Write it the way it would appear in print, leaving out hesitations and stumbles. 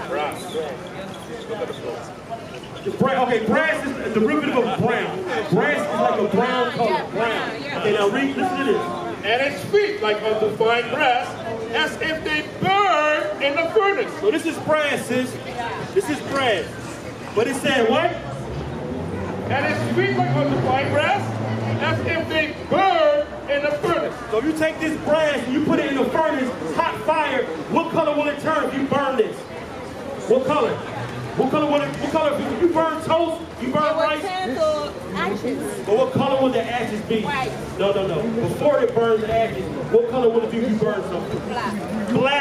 Brass. Look at the floor. Okay, brass is the derivative of brown. Brass is like a brown color, brown. Okay, now read, listen to this. And its feet like unto fine brass, as if they burn in the furnace. So this is brass, sis. This is brass. But it said what? And its feet like unto fine brass, as if they burn in the furnace. So if you take this brass and you put it in the furnace, hot fire, what color will it turn if you burn this? What color? What color will it, what color, if you burn toast, you burn rice? Ashes. But what color will the ashes be? White. No. Before it burns the ashes, what color will it be if you burn something? Black. Black.